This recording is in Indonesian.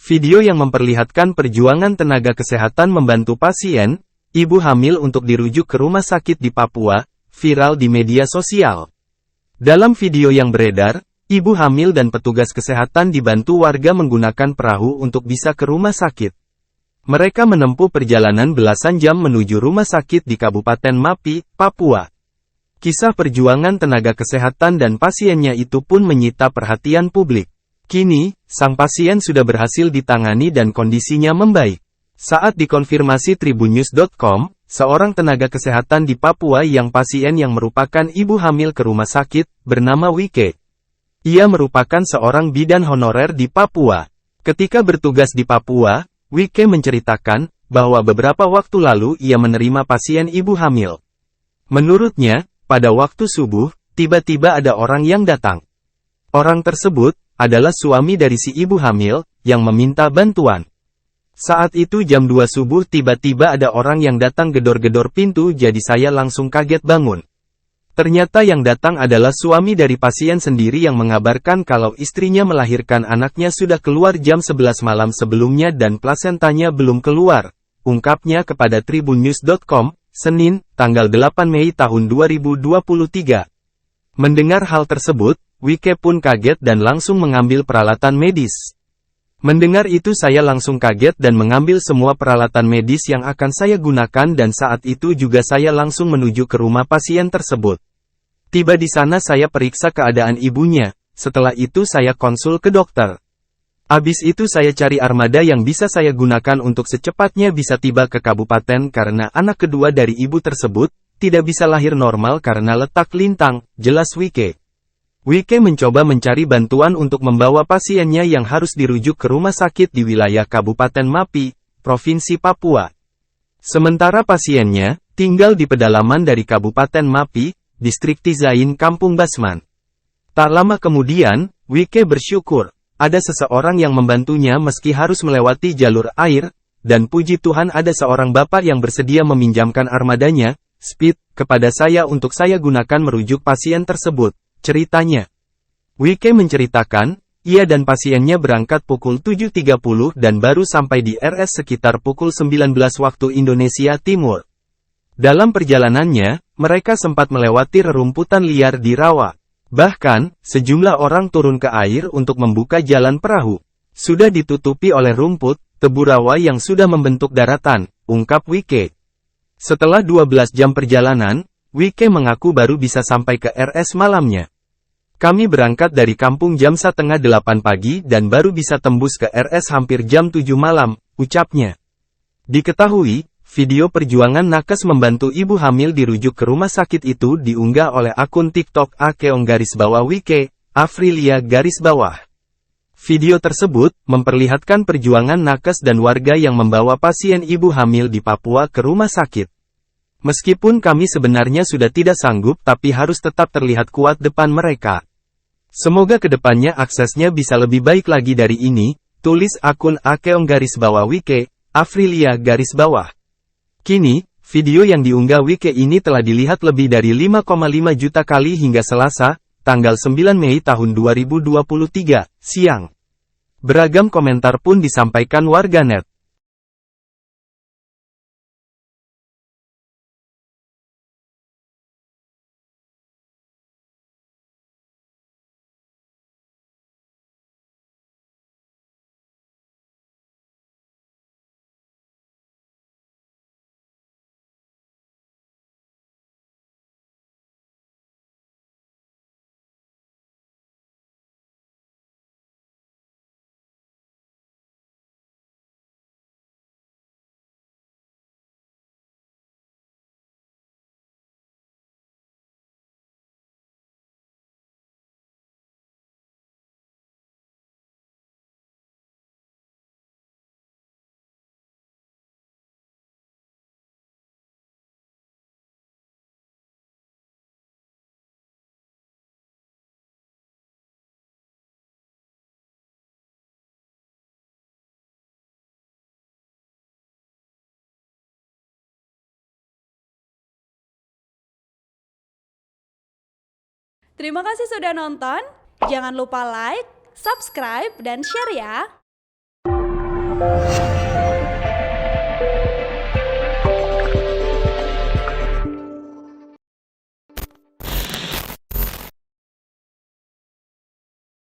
Video yang memperlihatkan perjuangan tenaga kesehatan membantu pasien, ibu hamil untuk dirujuk ke rumah sakit di Papua, viral di media sosial. Dalam video yang beredar, ibu hamil dan petugas kesehatan dibantu warga menggunakan perahu untuk bisa ke rumah sakit. Mereka menempuh perjalanan belasan jam menuju rumah sakit di Kabupaten Mapi, Papua. Kisah perjuangan tenaga kesehatan dan pasiennya itu pun menyita perhatian publik. Kini, sang pasien sudah berhasil ditangani dan kondisinya membaik. Saat dikonfirmasi tribunnews.com, seorang tenaga kesehatan di Papua yang pasien yang merupakan ibu hamil ke rumah sakit, bernama Wike. Ia merupakan seorang bidan honorer di Papua. Ketika bertugas di Papua, Wike menceritakan bahwa beberapa waktu lalu ia menerima pasien ibu hamil. Menurutnya, pada waktu subuh, tiba-tiba ada orang yang datang. Orang tersebut adalah suami dari si ibu hamil, yang meminta bantuan. Saat itu jam 2 subuh tiba-tiba ada orang yang datang gedor-gedor pintu jadi saya langsung kaget bangun. Ternyata yang datang adalah suami dari pasien sendiri yang mengabarkan kalau istrinya melahirkan anaknya sudah keluar jam 11 malam sebelumnya dan plasentanya belum keluar, ungkapnya kepada tribunnews.com, Senin, tanggal 8 Mei tahun 2023. Mendengar hal tersebut, Wike pun kaget dan langsung mengambil peralatan medis. Mendengar itu saya langsung kaget dan mengambil semua peralatan medis yang akan saya gunakan dan saat itu juga saya langsung menuju ke rumah pasien tersebut. Tiba di sana saya periksa keadaan ibunya, setelah itu saya konsul ke dokter. Abis itu saya cari armada yang bisa saya gunakan untuk secepatnya bisa tiba ke kabupaten karena anak kedua dari ibu tersebut, tidak bisa lahir normal karena letak lintang, jelas Wike. Wike mencoba mencari bantuan untuk membawa pasiennya yang harus dirujuk ke rumah sakit di wilayah Kabupaten Mapi, Provinsi Papua. Sementara pasiennya, tinggal di pedalaman dari Kabupaten Mapi, Distrik Tizain Kampung Basman. Tak lama kemudian, Wike bersyukur. Ada seseorang yang membantunya meski harus melewati jalur air, dan puji Tuhan ada seorang bapak yang bersedia meminjamkan armadanya, Speed, kepada saya untuk saya gunakan merujuk pasien tersebut, ceritanya. Wike menceritakan, ia dan pasiennya berangkat pukul 7.30 dan baru sampai di RS sekitar pukul 19 waktu Indonesia Timur. Dalam perjalanannya, mereka sempat melewati rerumputan liar di rawa. Bahkan, sejumlah orang turun ke air untuk membuka jalan perahu. Sudah ditutupi oleh rumput, tebu rawa yang sudah membentuk daratan, ungkap Wike. Setelah 12 jam perjalanan, Wike mengaku baru bisa sampai ke RS malamnya. Kami berangkat dari kampung jam 7:30 pagi dan baru bisa tembus ke RS hampir jam 7 malam, ucapnya. Diketahui, video perjuangan nakes membantu ibu hamil dirujuk ke rumah sakit itu diunggah oleh akun TikTok @Wike, Afrilia. Video tersebut memperlihatkan perjuangan nakes dan warga yang membawa pasien ibu hamil di Papua ke rumah sakit. Meskipun kami sebenarnya sudah tidak sanggup tapi harus tetap terlihat kuat depan mereka. Semoga kedepannya aksesnya bisa lebih baik lagi dari ini, tulis akun @Wike, Afrilia. Kini, video yang diunggah Wike ini telah dilihat lebih dari 5,5 juta kali hingga Selasa, tanggal 9 Mei tahun 2023, siang. Beragam komentar pun disampaikan warganet. Terima kasih sudah nonton. Jangan lupa like, subscribe, dan share ya.